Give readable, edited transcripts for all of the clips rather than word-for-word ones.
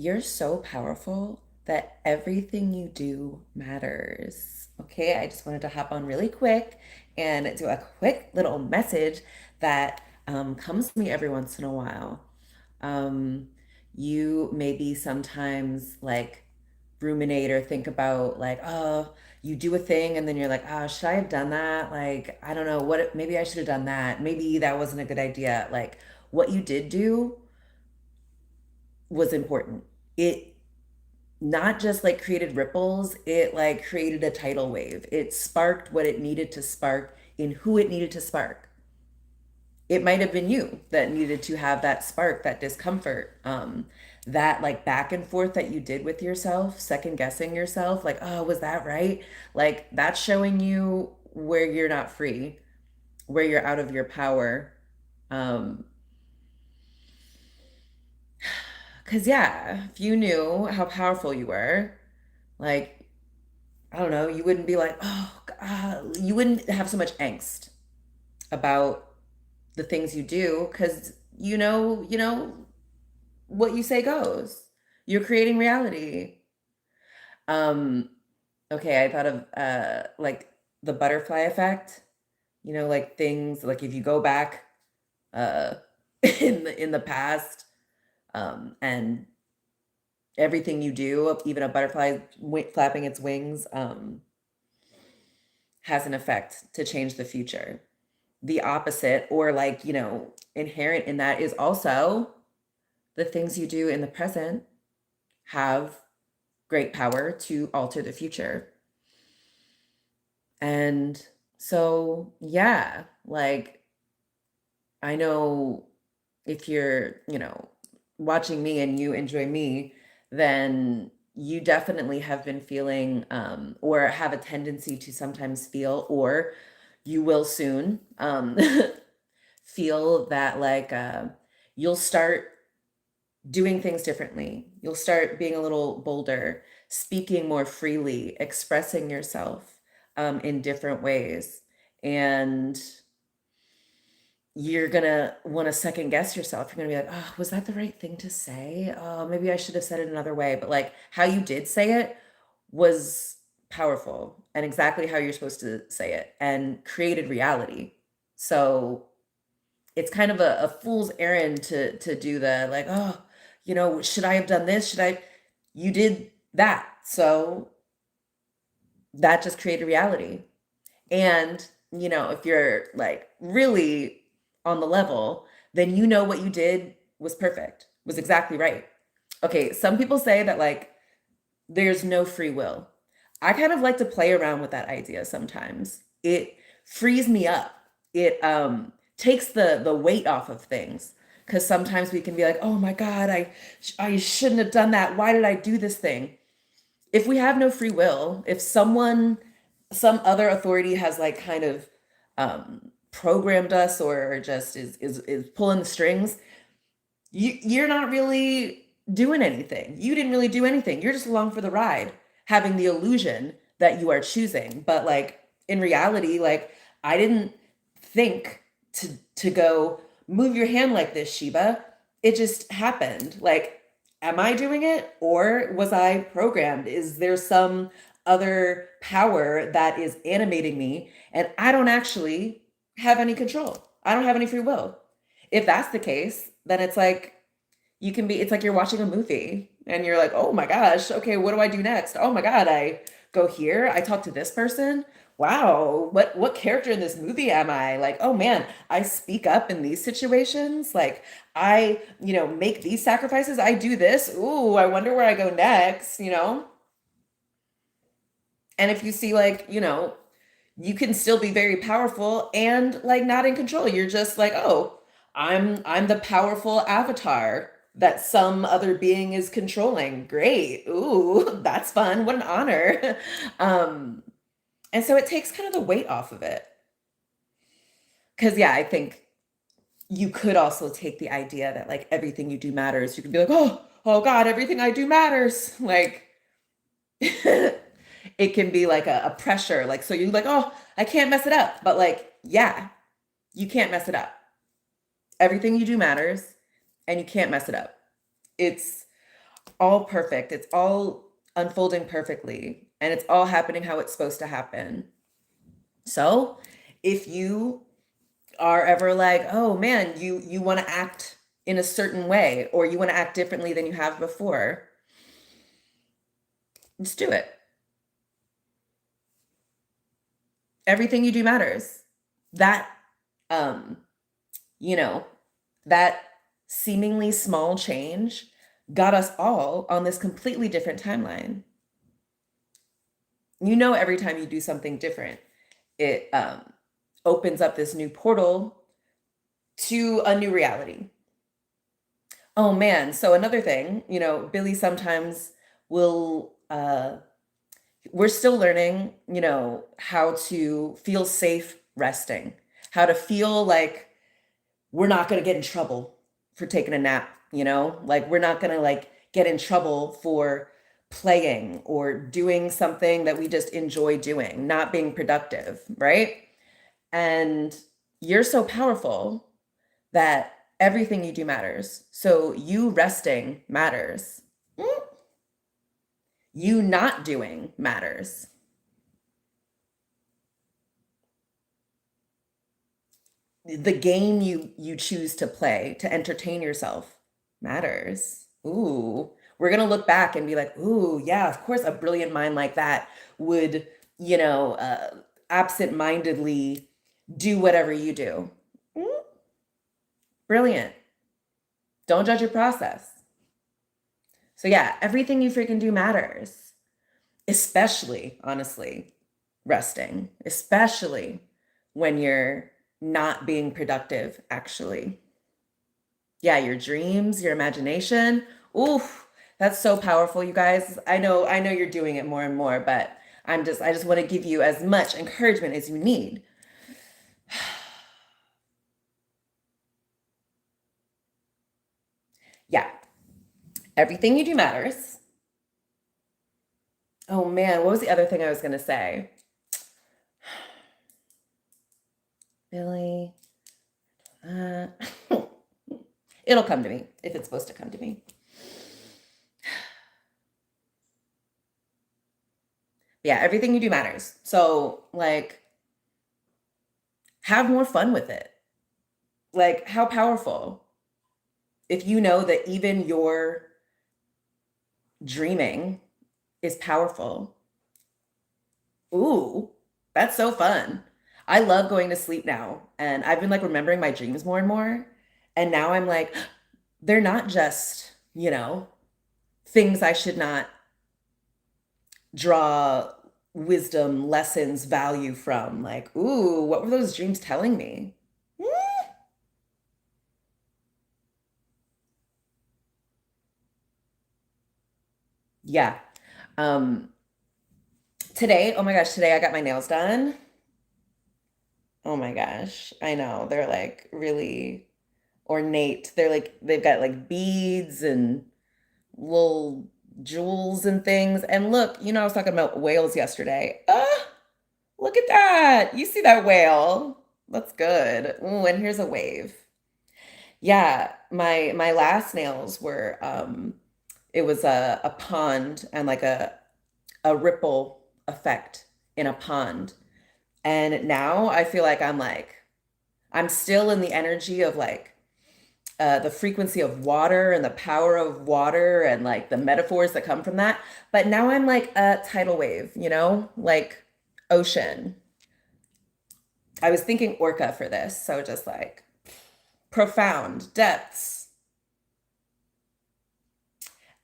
You're so powerful that everything you do matters. Okay, I just wanted to hop on really quick and do a quick little message that comes to me every once in a while. Um, you maybe sometimes like ruminate or think about like, oh, you do a thing and then you're like, oh, should I have done that? Like, I don't know what, maybe I should have done that. Maybe that wasn't a good idea. Like, what you did do was important. It not just like created ripples, it like created a tidal wave. It sparked what it needed to spark in who it needed to spark. It might have been you that needed to have that spark, that discomfort, that like back and forth that you did with yourself, second guessing yourself, like, oh, was that right? Like that's showing you where you're not free, where you're out of your power. Um, Cause yeah, if you knew how powerful you were, like I don't know, you wouldn't be like, oh, God, you wouldn't have so much angst about the things you do because you know what you say goes. You're creating reality. Um, okay, I thought of like the butterfly effect. You know, like things like if you go back uh in the past, and everything you do, even a butterfly flapping its wings, has an effect to change the future. The opposite, or like, inherent in that is also the things you do in the present have great power to alter the future. And so, yeah, like I know if you're, watching me and you enjoy me, then you definitely have been feeling, or have a tendency to sometimes feel, or you will soon, feel that like you'll start doing things differently. You'll start being a little bolder, speaking more freely, expressing yourself in different ways. And you're gonna want to second guess yourself. You're gonna be like, oh, was that the right thing to say? Oh, maybe I should have said it another way. But like how you did say it was powerful and exactly how you're supposed to say it and created reality. So it's kind of a fool's errand to do the like, oh, should I have done this? Should I? You did that. So that just created reality. And, if you're like really on the level, then you know what you did was perfect, was exactly right. Okay, some people say that like there's no free will. I kind of like to play around with that idea sometimes. It frees me up. It takes the weight off of things because sometimes we can be like, "Oh my God, I shouldn't have done that. Why did I do this thing?" If we have no free will, if some other authority has like kind of programmed us or just is pulling the strings, you're not really doing anything. You didn't really do anything. You're just along for the ride, having the illusion that you are choosing. But like in reality, like I didn't think to go move your hand like this, Sheba. It just happened. Like, am I doing it or was I programmed? Is there some other power that is animating me and I don't actually have any control? I don't have any free will. If that's the case, then it's like it's like you're watching a movie and you're like, oh my gosh, okay, what do I do next? Oh my God, I go here, I talk to this person. Wow, what character in this movie am I? Like, oh man, I speak up in these situations. Like, I, make these sacrifices. I do this. Ooh, I wonder where I go next. And if you see like, you can still be very powerful and like not in control. You're just like, oh, I'm the powerful avatar that some other being is controlling. Great. Ooh, that's fun. What an honor. Um, and so it takes kind of the weight off of it. Cause yeah, I think you could also take the idea that like everything you do matters. You could be like, oh God, everything I do matters. Like it can be like a pressure. Like, so you're like, oh, I can't mess it up. But like, yeah, you can't mess it up. Everything you do matters and you can't mess it up. It's all perfect. It's all unfolding perfectly, and it's all happening how it's supposed to happen. So, if you are ever like, oh man, you want to act in a certain way or you want to act differently than you have before, just do it. Everything you do matters. That um, you know, that seemingly small change got us all on this completely different timeline. You know, every time you do something different, it opens up this new portal to a new reality. Oh man, so another thing, Billy sometimes will we're still learning, how to feel safe resting, how to feel like we're not going to get in trouble for taking a nap, like we're not going to like get in trouble for playing or doing something that we just enjoy doing, not being productive, right? And you're so powerful that everything you do matters. So you resting matters. You not doing matters. The game you choose to play to entertain yourself matters. Ooh, we're gonna look back and be like, ooh, yeah, of course, a brilliant mind like that would, you know, uh, absent-mindedly do whatever you do. Mm, brilliant. Don't judge your process. So yeah, everything you freaking do matters, especially, honestly, resting, especially when you're not being productive, actually. Yeah, your dreams, your imagination. Oof, that's so powerful, you guys. I know you're doing it more and more, but I just want to give you as much encouragement as you need. Yeah, everything you do matters. Oh man, what was the other thing I was going to say? Billy, uh, it'll come to me if it's supposed to come to me. Yeah, everything you do matters. So, like, have more fun with it. Like, how powerful if you know that even your dreaming is powerful. Ooh, that's so fun. I love going to sleep now, and I've been like remembering my dreams more and more. And now I'm like, they're not just, things I should not draw wisdom, lessons, value from. Like, ooh, what were those dreams telling me? Mm, yeah. Um, today, oh my gosh, today I got my nails done. Oh my gosh, I know. They're like really ornate. They're like they've got like beads and little jewels and things. And look, I was talking about whales yesterday. Look at that. You see that whale? That's good. Ooh, and here's a wave. Yeah, my last nails were it was a pond and like a ripple effect in a pond. And now I feel like I'm still in the energy of like the frequency of water and the power of water and like the metaphors that come from that. But now I'm like a tidal wave, like ocean. I was thinking orca for this, so just like profound depths.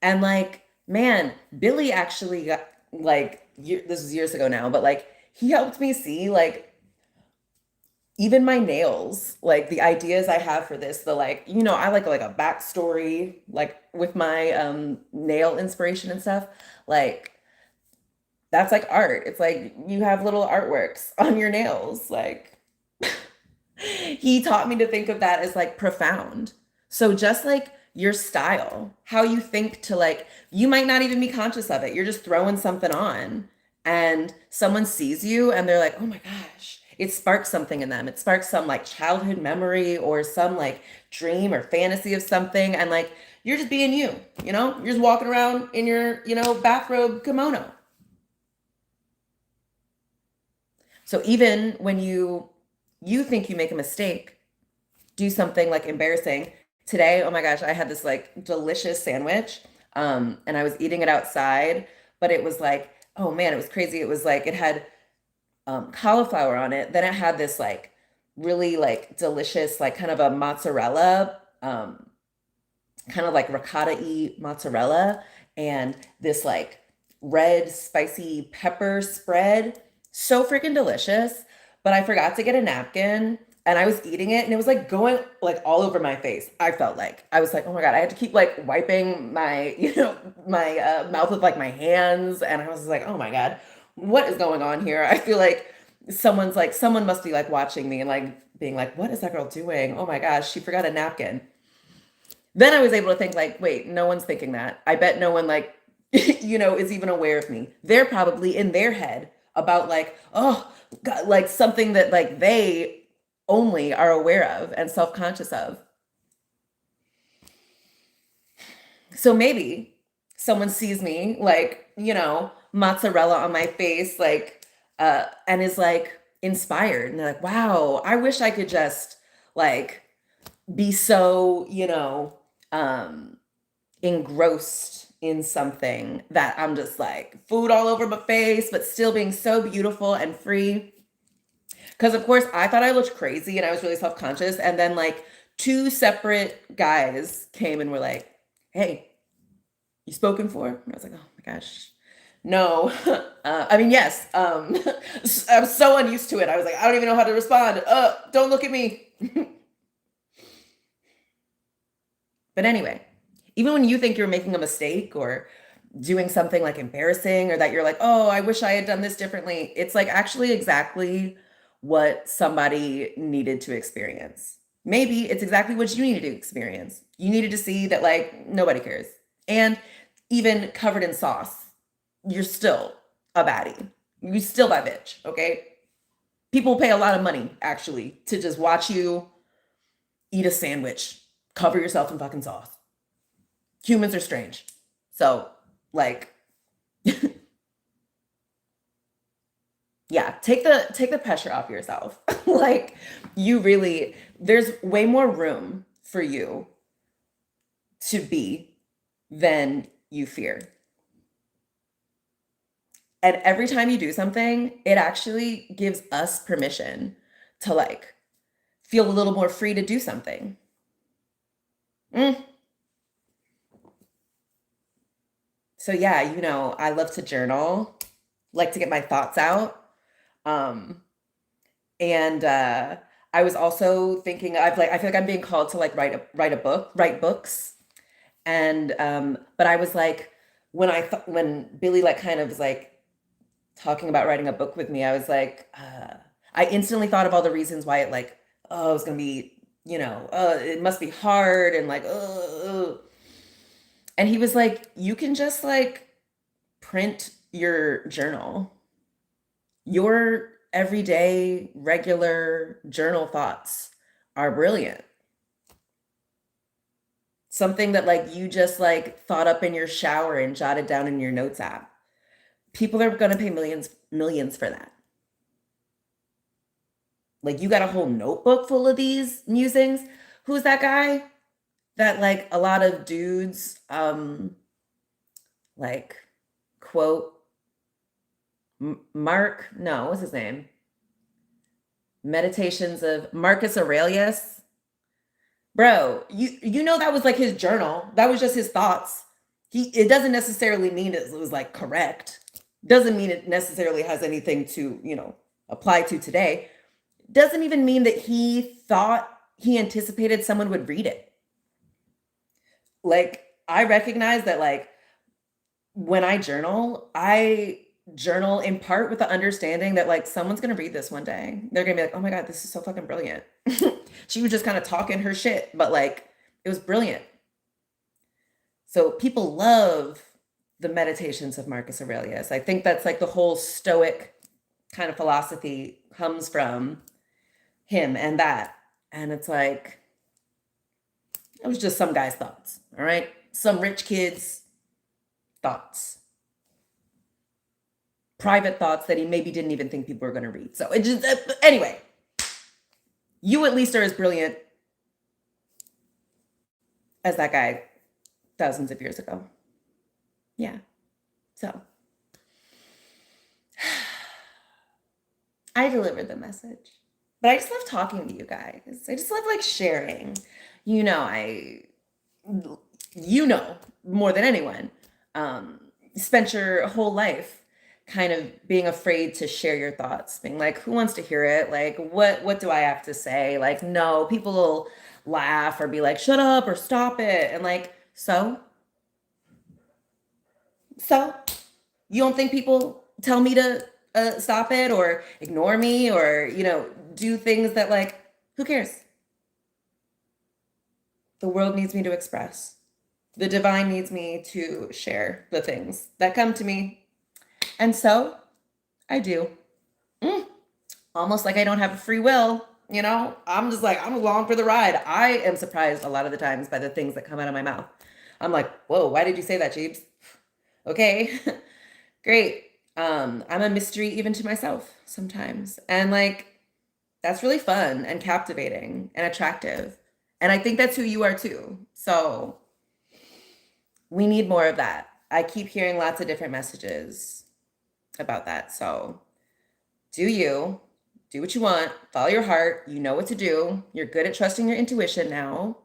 And like, man, Billy actually got like this was years ago now, but like he helped me see like even my nails, like the ideas I have for this, the like, I like a backstory, like with my nail inspiration and stuff. Like that's like art. It's like you have little artworks on your nails. Like he taught me to think of that as like profound. So just like your style, how you think to like, you might not even be conscious of it. You're just throwing something on and someone sees you and they're like, oh my gosh, it sparks something in them. It sparks some like childhood memory or some like dream or fantasy of something. And like You're just being you, you know? You're just walking around in your, bathrobe kimono. So even when you think you make a mistake, do something like embarrassing. Today, oh my gosh, I had this like delicious sandwich, and I was eating it outside, but it was like, oh man, it was crazy. It was like it had cauliflower on it. Then it had this like really like delicious, like kind of a mozzarella, kind of like ricotta-y mozzarella, and this like red spicy pepper spread. So freaking delicious. But I forgot to get a napkin and I was eating it and it was like going like all over my face. I felt like I was like, oh my God, I had to keep like wiping my, my mouth with like my hands. And I was just like, oh my God, what is going on here? I feel like someone must be like watching me and like being like, what is that girl doing? Oh my gosh, she forgot a napkin. Then I was able to think like, wait, no one's thinking that. I bet no one like, is even aware of me. They're probably in their head about like, oh, God, like something that like they only are aware of and self-conscious of. So maybe someone sees me like, mozzarella on my face, like, and is like inspired. And they're like, wow, I wish I could just like be so, engrossed in something that I'm just like food all over my face, but still being so beautiful and free. Because of course I thought I looked crazy and I was really self-conscious. And then like two separate guys came and were like, hey, you spoken for? And I was like, oh my gosh. No. I mean, yes. I'm so unused to it. I was like, I don't even know how to respond. Don't look at me. But anyway, even when you think you're making a mistake or doing something like embarrassing or that you're like, oh, I wish I had done this differently, it's like actually exactly what somebody needed to experience. Maybe it's exactly what you needed to experience. You needed to see that like nobody cares. And even covered in sauce, you're still a baddie. You still that bitch, okay? People pay a lot of money actually to just watch you eat a sandwich, cover yourself in fucking sauce. Humans are strange. So, like, yeah, take the pressure off yourself. Like, there's way more room for you to be than you fear. And every time you do something, it actually gives us permission to like feel a little more free to do something. So yeah, I love to journal, like to get my thoughts out. Um, and I was also thinking I feel like I'm being called to like write books. And but I was like when Billy like kind of was like talking about writing a book with me, I was like I instantly thought of all the reasons why it like, oh, it's gonna be, it must be hard and like, and he was like, you can just like print your journal, your everyday, regular journal thoughts are brilliant. Something that like you just like thought up in your shower and jotted down in your notes app. People are going to pay millions for that. Like you got a whole notebook full of these musings. Who's that guy that like a lot of dudes like quote Mark, no, what's his name? Meditations of Marcus Aurelius. Bro, you know that was like his journal. That was just his thoughts. It doesn't necessarily mean it was like correct. Doesn't mean it necessarily has anything to, apply to today. Doesn't even mean that he anticipated someone would read it. Like I recognize that like when I journal in part with the understanding that like someone's gonna read this one day. They're gonna be like, oh my God, this is so fucking brilliant. She was just kind of talking her shit, but like it was brilliant. So people love the meditations of Marcus Aurelius. I think that's like the whole Stoic kind of philosophy comes from him and that. And it's like, It was just some guy's thoughts, all right? Some rich kid's thoughts. Private thoughts that he maybe didn't even think people were going to read. So it just, anyway, you at least are as brilliant as that guy thousands of years ago. Yeah. So I delivered the message. But I just love talking to you guys. I just love like sharing. You know, you know more than anyone, spent your whole life kind of being afraid to share your thoughts, being like, who wants to hear it? Like, what do I have to say? Like, no, people will laugh or be like, shut up or stop it. And like, so you don't think people tell me to stop it or ignore me or, do things that like, who cares? The world needs me to express. The divine needs me to share the things that come to me. And so I do. Almost like I don't have a free will. I'm just like, I'm along for the ride. I am surprised a lot of the times by the things that come out of my mouth. I'm like, whoa, why did you say that, Jeeves? Okay, great. I'm a mystery even to myself sometimes. And like, that's really fun and captivating and attractive. And I think that's who you are too. So we need more of that. I keep hearing lots of different messages about that. So do what you want, follow your heart. You know what to do. You're good at trusting your intuition now.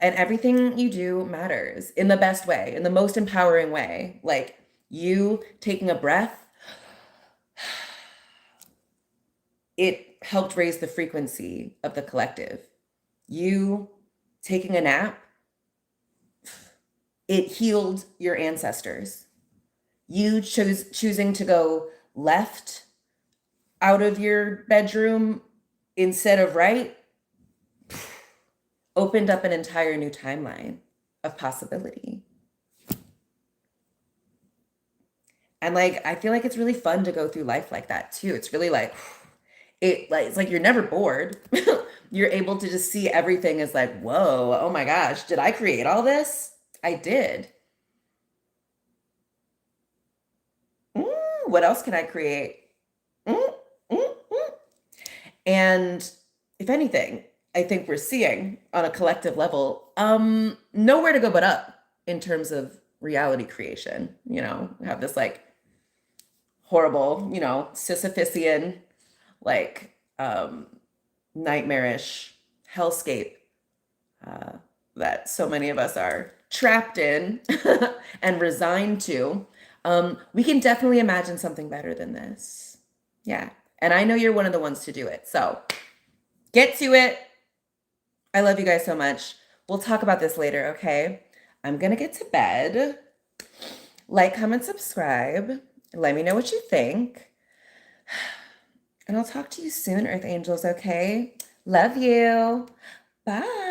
And everything you do matters in the best way, in the most empowering way. Like you taking a breath, it helped raise the frequency of the collective. You taking a nap, it healed your ancestors. You choosing to go left out of your bedroom instead of right opened up an entire new timeline of possibility. And like, I feel like it's really fun to go through life like that too. It's really like, it's like you're never bored. You're able to just see everything as like, whoa, oh my gosh, did I create all this? I did. What else can I create? And if anything, I think we're seeing on a collective level, nowhere to go but up in terms of reality creation. We have this like horrible, Sisyphusian, like nightmarish hellscape that so many of us are trapped in and resigned to. We can definitely imagine something better than this. Yeah. And I know you're one of the ones to do it. So get to it. I love you guys so much. We'll talk about this later, okay? I'm going to get to bed. Like, comment, subscribe. Let me know what you think. And I'll talk to you soon, Earth Angels, okay? Love you. Bye.